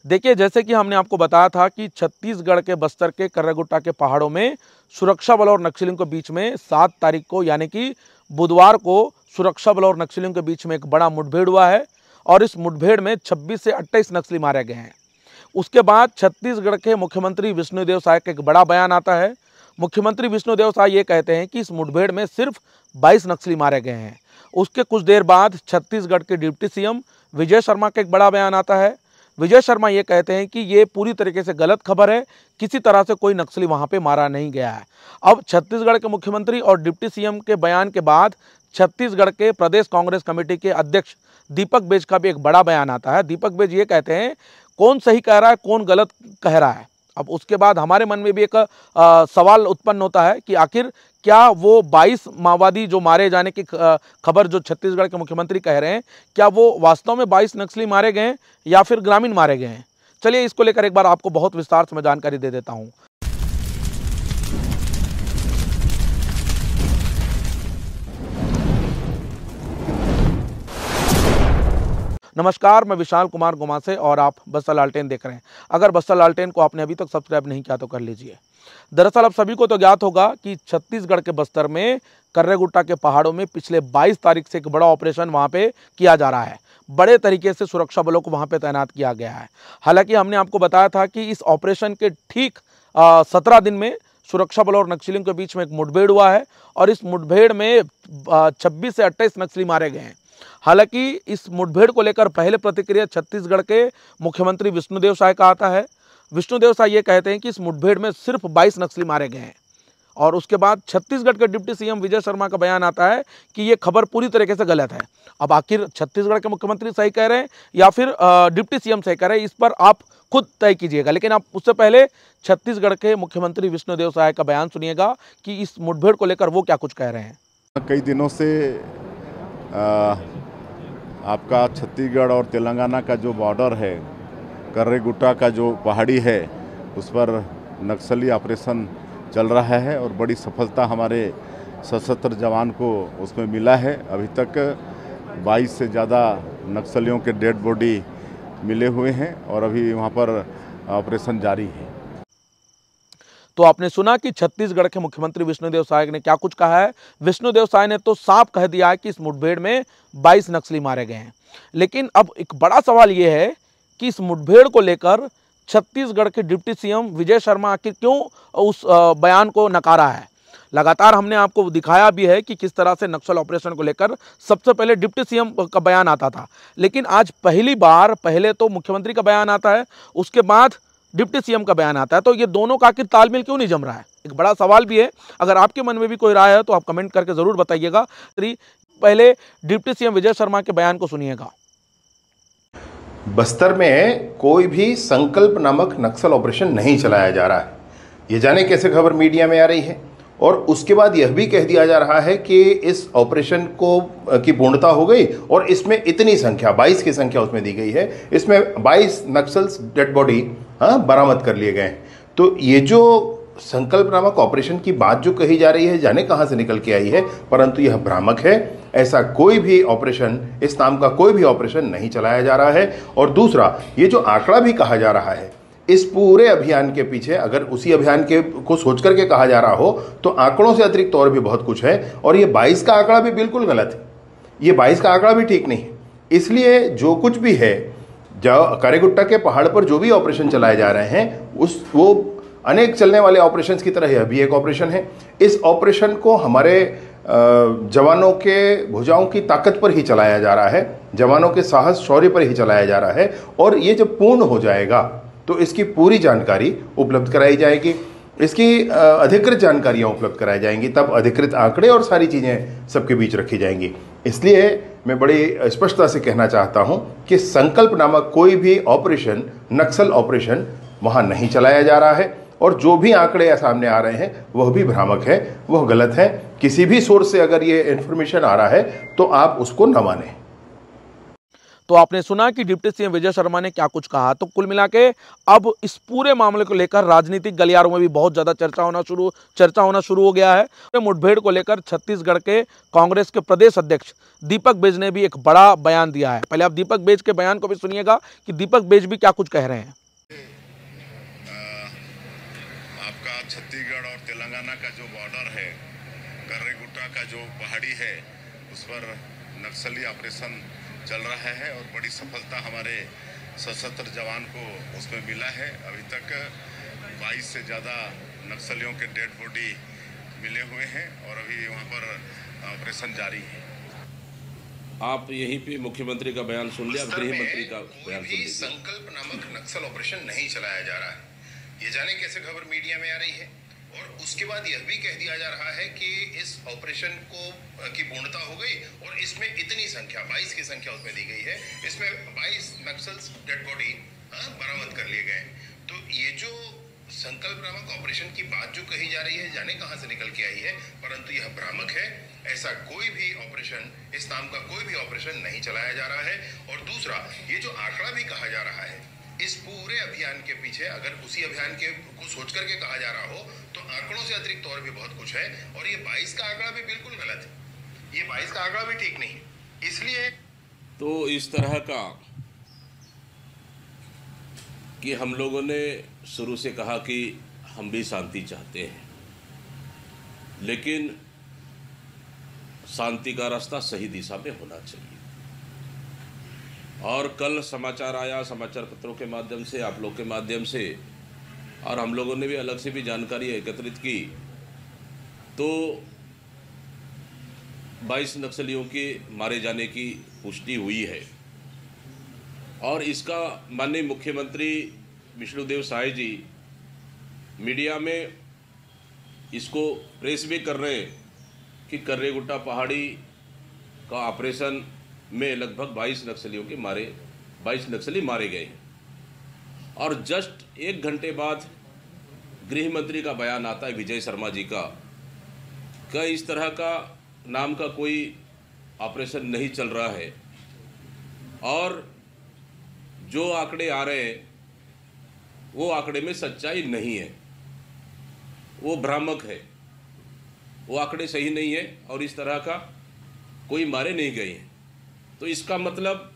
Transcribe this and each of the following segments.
देखिए, जैसे कि हमने आपको बताया था कि छत्तीसगढ़ के बस्तर के कर्रागुट्टा के पहाड़ों में सुरक्षा बल और नक्सलियों के बीच में 7 तारीख को यानी कि बुधवार को सुरक्षा बल और नक्सलियों के बीच में एक बड़ा मुठभेड़ हुआ है और इस मुठभेड़ में 26 से 28 नक्सली मारे गए हैं। उसके बाद छत्तीसगढ़ के मुख्यमंत्री विष्णुदेव साय का एक बड़ा बयान आता है। मुख्यमंत्री विष्णुदेव साय ये कहते हैं कि इस मुठभेड़ में सिर्फ 22 नक्सली मारे गए हैं। उसके कुछ देर बाद छत्तीसगढ़ के डिप्टी सीएम विजय शर्मा का एक बड़ा बयान आता है। विजय शर्मा ये कहते हैं कि ये पूरी तरीके से गलत खबर है, किसी तरह से कोई नक्सली वहां पे मारा नहीं गया है। अब छत्तीसगढ़ के मुख्यमंत्री और डिप्टी सीएम के बयान के बाद छत्तीसगढ़ के प्रदेश कांग्रेस कमेटी के अध्यक्ष दीपक बेज का भी एक बड़ा बयान आता है। दीपक बेज ये कहते हैं कौन सही कह रहा है, कौन गलत कह रहा है। अब उसके बाद हमारे मन में भी एक सवाल उत्पन्न होता है कि आखिर क्या वो 22 माओवादी जो मारे जाने की खबर जो छत्तीसगढ़ के मुख्यमंत्री कह रहे हैं, क्या वो वास्तव में 22 नक्सली मारे गए हैं या फिर ग्रामीण मारे गए हैं? चलिए इसको लेकर एक बार आपको बहुत विस्तार से मैं जानकारी दे देता हूं। नमस्कार, मैं विशाल कुमार गुमासे और आप बस्तर लालटेन देख रहे हैं। अगर बस्तर लालटेन को आपने अभी तक सब्सक्राइब नहीं किया तो कर लीजिए। दरअसल आप सभी को तो ज्ञात होगा कि छत्तीसगढ़ के बस्तर में कर्रागुट्टा के पहाड़ों में पिछले 22 तारीख से एक बड़ा ऑपरेशन वहां पे किया जा रहा है। बड़े तरीके से सुरक्षा बलों को वहां पे तैनात किया गया है। हालांकि हमने आपको बताया था कि इस ऑपरेशन के ठीक 17 दिन में सुरक्षा बलों और नक्सलियों के बीच में एक मुठभेड़ हुआ है और इस मुठभेड़ में 26 से 28 नक्सली मारे गए हैं। हालांकि इस मुठभेड़ को लेकर पहले प्रतिक्रिया छत्तीसगढ़ के मुख्यमंत्री विष्णुदेव साय का आता है। विष्णुदेव साय ये कहते हैं कि इस मुठभेड़ में सिर्फ 22 नक्सली मारे गए हैं और उसके बाद छत्तीसगढ़ के डिप्टी सीएम विजय शर्मा का बयान आता है कि ये खबर पूरी तरीके से गलत है। अब आखिर छत्तीसगढ़ के मुख्यमंत्री सही कह रहे हैं या फिर डिप्टी सीएम सही कह रहे हैं, इस पर आप खुद तय कीजिएगा। लेकिन आप उससे पहले छत्तीसगढ़ के मुख्यमंत्री विष्णुदेव साय का बयान सुनिएगा कि इस मुठभेड़ को लेकर वो क्या कुछ कह रहे हैं। कई दिनों से आपका छत्तीसगढ़ और तेलंगाना का जो बॉर्डर है, कर्रागुट्टा का जो पहाड़ी है, उस पर नक्सली ऑपरेशन चल रहा है और बड़ी सफलता हमारे सशस्त्र जवान को उसमें मिला है। अभी तक 22 से ज़्यादा नक्सलियों के डेड बॉडी मिले हुए हैं और अभी वहाँ पर ऑपरेशन जारी है। तो आपने सुना कि छत्तीसगढ़ के मुख्यमंत्री विष्णुदेव साय ने क्या कुछ कहा है। विष्णुदेव साय ने तो साफ कह दिया है कि इस मुठभेड़ में 22 नक्सली मारे गए हैं। लेकिन अब एक बड़ा सवाल यह है कि इस मुठभेड़ को लेकर छत्तीसगढ़ के डिप्टी सीएम विजय शर्मा आखिर क्यों उस बयान को नकारा है। लगातार हमने आपको दिखाया भी है कि किस तरह से नक्सल ऑपरेशन को लेकर सबसे पहले डिप्टी सीएम का बयान आता था, लेकिन आज पहली बार पहले तो मुख्यमंत्री का बयान आता है, उसके बाद डिप्टी सीएम का बयान आता है। तो ये दोनों का आखिर तालमेल क्यों नहीं जम रहा है, एक बड़ा सवाल भी है। अगर आपके मन में भी कोई राय है तो आप कमेंट करके जरूर बताइएगा। पहले डिप्टी सीएम विजय शर्मा के बयान को सुनिएगा। बस्तर में कोई भी संकल्प नामक नक्सल ऑपरेशन नहीं चलाया जा रहा है। ये जाने कैसे खबर मीडिया में आ रही है और उसके बाद यह भी कह दिया जा रहा है कि इस ऑपरेशन की पूर्णता हो गई और इसमें इतनी संख्या 22 की संख्या उसमें दी गई है, इसमें 22 नक्सल्स डेड बॉडी बरामद कर लिए गए। तो ये जो संकल्प नामक ऑपरेशन की बात जो कही जा रही है, जाने कहां से निकल के आई है, परंतु यह भ्रामक है। ऐसा कोई भी ऑपरेशन, इस नाम का कोई भी ऑपरेशन नहीं चलाया जा रहा है। और दूसरा, ये जो आंकड़ा भी कहा जा रहा है, इस पूरे अभियान के पीछे अगर उसी अभियान के को सोच करके कहा जा रहा हो तो आंकड़ों से अतिरिक्त और भी बहुत कुछ है। और ये 22 का आंकड़ा भी बिल्कुल गलत है, ये 22 का आंकड़ा भी ठीक नहीं है। इसलिए जो कुछ भी है, जो कर्रागुट्टा के पहाड़ पर जो भी ऑपरेशन चलाए जा रहे हैं, वो अनेक चलने वाले ऑपरेशंस की तरह यह भी एक ऑपरेशन है। इस ऑपरेशन को हमारे जवानों के भुजाओं की ताकत पर ही चलाया जा रहा है, जवानों के साहस शौर्य पर ही चलाया जा रहा है। और ये जब पूर्ण हो जाएगा तो इसकी पूरी जानकारी उपलब्ध कराई जाएगी, इसकी अधिकृत जानकारियाँ उपलब्ध कराई जाएंगी, तब अधिकृत आंकड़े और सारी चीज़ें सबके बीच रखी जाएंगी। इसलिए मैं बड़ी स्पष्टता से कहना चाहता हूँ कि संकल्प नामक कोई भी ऑपरेशन, नक्सल ऑपरेशन वहाँ नहीं चलाया जा रहा है। और जो भी आंकड़े सामने आ रहे हैं वह भी भ्रामक है, वह गलत है। किसी भी सोर्स से अगर ये इन्फॉर्मेशन आ रहा है तो आप उसको न मानें। तो आपने सुना कि डिप्टी सीएम विजय शर्मा ने क्या कुछ कहा। तो कुल मिला के अब इस पूरे मामले को लेकर राजनीतिक गलियारों में भी बहुत ज्यादा चर्चा होना शुरू हो गया है। मुठभेड़ को लेकर छत्तीसगढ़ के कांग्रेस के प्रदेश अध्यक्ष दीपक बेज ने भी एक बड़ा बयान दिया है। पहले आप दीपक बेज के बयान को भी सुनिएगा कि दीपक बेज भी क्या कुछ कह रहे हैं। आपका छत्तीसगढ़ और तेलंगाना का जो बॉर्डर है, कर्रेगुट्टा का जो पहाड़ी है, उस पर नक्सली ऑपरेशन चल रहा है और बड़ी सफलता हमारे सशस्त्र जवान को उसमें मिला है। अभी तक 22 से ज़्यादा नक्सलियों के डेड बॉडी मिले हुए हैं और अभी वहाँ पर ऑपरेशन जारी है। आप यहीं पे मुख्यमंत्री का बयान सुन लिया, गृह मंत्री का बयान सुन लिया। संकल्प नामक नक्सल ऑपरेशन नहीं चलाया जा रहा है, ये जाने कैसे खबर मीडिया में आ रही है। और उसके बाद यह भी कह दिया जा रहा है कि इस ऑपरेशन की पूर्णता हो गई और इसमें इतनी संख्या 22 की संख्या उसमें दी गई है, इसमें 22 नक्सल्स डेड बॉडी बरामद कर लिए गए। तो ये जो संकल्प नामक ऑपरेशन की बात जो कही जा रही है, जाने कहां से निकल के आई है, परंतु यह भ्रामक है। ऐसा कोई भी ऑपरेशन, इस नाम का कोई भी ऑपरेशन नहीं चलाया जा रहा है। और दूसरा, ये जो आंकड़ा भी कहा जा रहा है, इस पूरे अभियान के पीछे अगर उसी अभियान के को सोच करके कहा जा रहा हो तो आंकड़ों से अतिरिक्त और भी बहुत कुछ है। और ये 22 का आंकड़ा भी बिल्कुल गलत है, ये 22 का आंकड़ा भी ठीक नहीं है। इसलिए तो इस तरह का कि हम लोगों ने शुरू से कहा कि हम भी शांति चाहते हैं, लेकिन शांति का रास्ता सही दिशा में होना चाहिए। और कल समाचार आया, समाचार पत्रों के माध्यम से, आप लोग के माध्यम से, और हम लोगों ने भी अलग से भी जानकारी एकत्रित की, तो 22 नक्सलियों के मारे जाने की पुष्टि हुई है। और इसका माननीय मुख्यमंत्री विष्णुदेव साय जी मीडिया में इसको प्रेस भी कर रहे हैं कि कर्रेगुट्टा पहाड़ी का ऑपरेशन में लगभग 22 नक्सली मारे गए हैं। और जस्ट 1 घंटे बाद गृह मंत्री का बयान आता है विजय शर्मा जी का इस तरह का नाम का कोई ऑपरेशन नहीं चल रहा है। और जो आंकड़े आ रहे हैं वो आंकड़े में सच्चाई नहीं है, वो भ्रामक है, वो आंकड़े सही नहीं है और इस तरह का कोई मारे नहीं गए हैं। तो इसका मतलब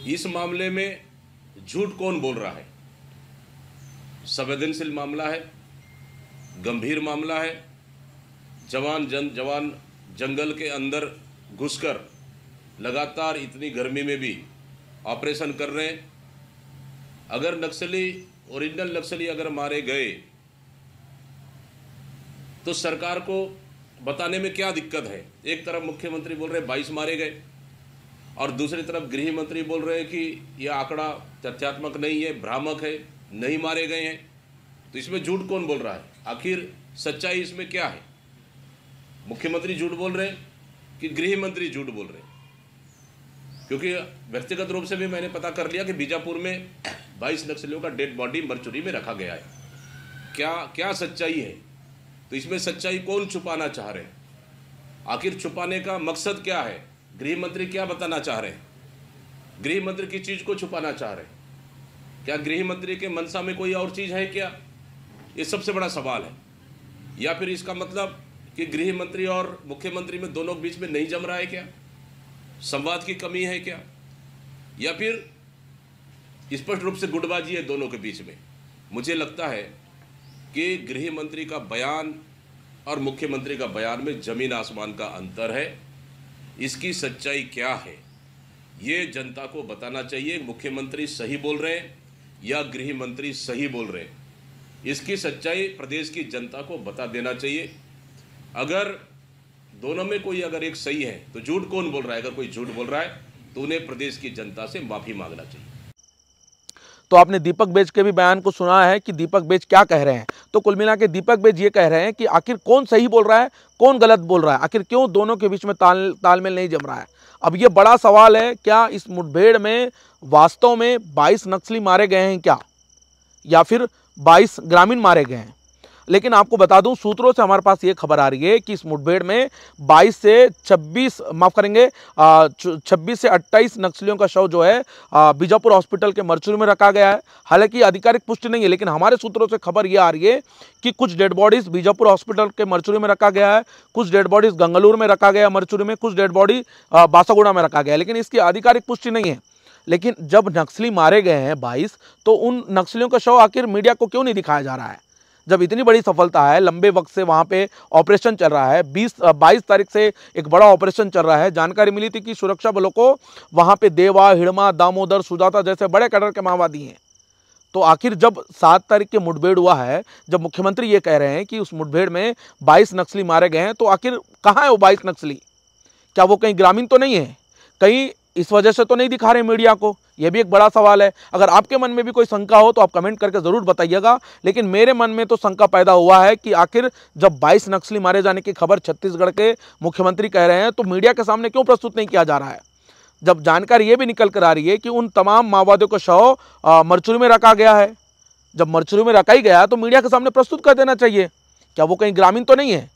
इस मामले में झूठ कौन बोल रहा है? संवेदनशील मामला है, गंभीर मामला है। जवान जंगल के अंदर घुसकर लगातार इतनी गर्मी में भी ऑपरेशन कर रहे हैं। अगर नक्सली, ओरिजिनल नक्सली अगर मारे गए तो सरकार को बताने में क्या दिक्कत है? एक तरफ मुख्यमंत्री बोल रहे हैं 22 मारे गए और दूसरी तरफ गृह मंत्री बोल रहे हैं कि यह आंकड़ा तथ्यात्मक नहीं है, भ्रामक है, नहीं मारे गए हैं। तो इसमें झूठ कौन बोल रहा है? आखिर सच्चाई इसमें क्या है? मुख्यमंत्री झूठ बोल रहे हैं कि गृह मंत्री झूठ बोल रहे हैं? क्योंकि व्यक्तिगत रूप से भी मैंने पता कर लिया कि बीजापुर में 22 नक्सलियों का डेड बॉडी मरचुरी में रखा गया है। क्या सच्चाई है? तो इसमें सच्चाई कौन छुपाना चाह रहे हैं? आखिर छुपाने का मकसद क्या है? गृह मंत्री क्या बताना चाह रहे हैं? गृह मंत्री किस चीज़ को छुपाना चाह रहे हैं? क्या गृह मंत्री के मनसा में कोई और चीज़ है क्या? ये सबसे बड़ा सवाल है। या फिर इसका मतलब कि गृह मंत्री और मुख्यमंत्री में दोनों के बीच में नहीं जम रहा है क्या? संवाद की कमी है क्या? या फिर स्पष्ट रूप से गुटबाजी है दोनों के बीच में? मुझे लगता है कि गृह मंत्री का बयान और मुख्यमंत्री का बयान में जमीन आसमान का अंतर है। इसकी सच्चाई क्या है ये जनता को बताना चाहिए। मुख्यमंत्री सही बोल रहे हैं या गृह मंत्री सही बोल रहे हैं, इसकी सच्चाई प्रदेश की जनता को बता देना चाहिए। अगर दोनों में कोई अगर एक सही है तो झूठ कौन बोल रहा है? अगर कोई झूठ बोल रहा है तो उन्हें प्रदेश की जनता से माफी मांगना चाहिए। तो आपने दीपक बेज के भी बयान को सुना है कि दीपक बेज क्या कह रहे हैं। तो कुल मिला के दीपक बेज ये कह रहे हैं कि आखिर कौन सही बोल रहा है, कौन गलत बोल रहा है, आखिर क्यों दोनों के बीच में तालमेल नहीं जम रहा है। अब ये बड़ा सवाल है, क्या इस मुठभेड़ में वास्तव में 22 नक्सली मारे गए हैं क्या, या फिर 22 ग्रामीण मारे गए हैं? लेकिन आपको बता दूं, सूत्रों से हमारे पास ये खबर आ रही है कि इस मुठभेड़ में 26 से 28 नक्सलियों का शव जो है बीजापुर हॉस्पिटल के मर्चुरी में रखा गया है। हालांकि आधिकारिक पुष्टि नहीं है, लेकिन हमारे सूत्रों से खबर ये आ रही है कि कुछ डेड बॉडीज बीजापुर हॉस्पिटल के मर्चुरी में रखा गया है, कुछ डेड बॉडीज गंगलूर में रखा गया मर्चुरी में, कुछ डेड बॉडी बासागुड़ा में रखा गया है, लेकिन इसकी आधिकारिक पुष्टि नहीं है। लेकिन जब नक्सली मारे गए हैं 22, तो उन नक्सलियों का शव आखिर मीडिया को क्यों नहीं दिखाया जा रहा है? जब इतनी बड़ी सफलता है, लंबे वक्त से वहां पे ऑपरेशन चल रहा है, 22 तारीख से एक बड़ा ऑपरेशन चल रहा है। जानकारी मिली थी कि सुरक्षा बलों को वहां पे देवा, हिड़मा, दामोदर, सुजाता जैसे बड़े कैडर के माओवादी हैं। तो आखिर जब 7 तारीख के मुठभेड़ हुआ है, जब मुख्यमंत्री ये कह रहे हैं कि उस मुठभेड़ में 22 नक्सली मारे गए हैं, तो आखिर कहाँ है वो 22 नक्सली? क्या वो कहीं ग्रामीण तो नहीं है? कहीं इस वजह से तो नहीं दिखा रहे मीडिया को? यह भी एक बड़ा सवाल है। अगर आपके मन में भी कोई शंका हो तो आप कमेंट करके जरूर बताइएगा। लेकिन मेरे मन में तो शंका पैदा हुआ है कि आखिर जब 22 नक्सली मारे जाने की खबर छत्तीसगढ़ के मुख्यमंत्री कह रहे हैं, तो मीडिया के सामने क्यों प्रस्तुत नहीं किया जा रहा है? जब जानकारी ये भी निकल कर आ रही है कि उन तमाम माओवादियों को शव मर्चुरी में रखा गया है। जब मर्चुरी में रखा ही गया तो मीडिया के सामने प्रस्तुत कर देना चाहिए। क्या वो कहीं ग्रामीण तो नहीं है?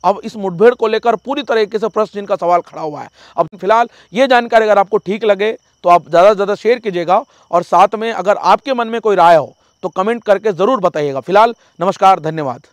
अब इस मुठभेड़ को लेकर पूरी तरीके से प्रश्न चिन्ह का सवाल खड़ा हुआ है। अब फिलहाल ये जानकारी अगर आपको ठीक लगे तो आप ज़्यादा से ज़्यादा शेयर कीजिएगा, और साथ में अगर आपके मन में कोई राय हो तो कमेंट करके ज़रूर बताइएगा। फिलहाल नमस्कार, धन्यवाद।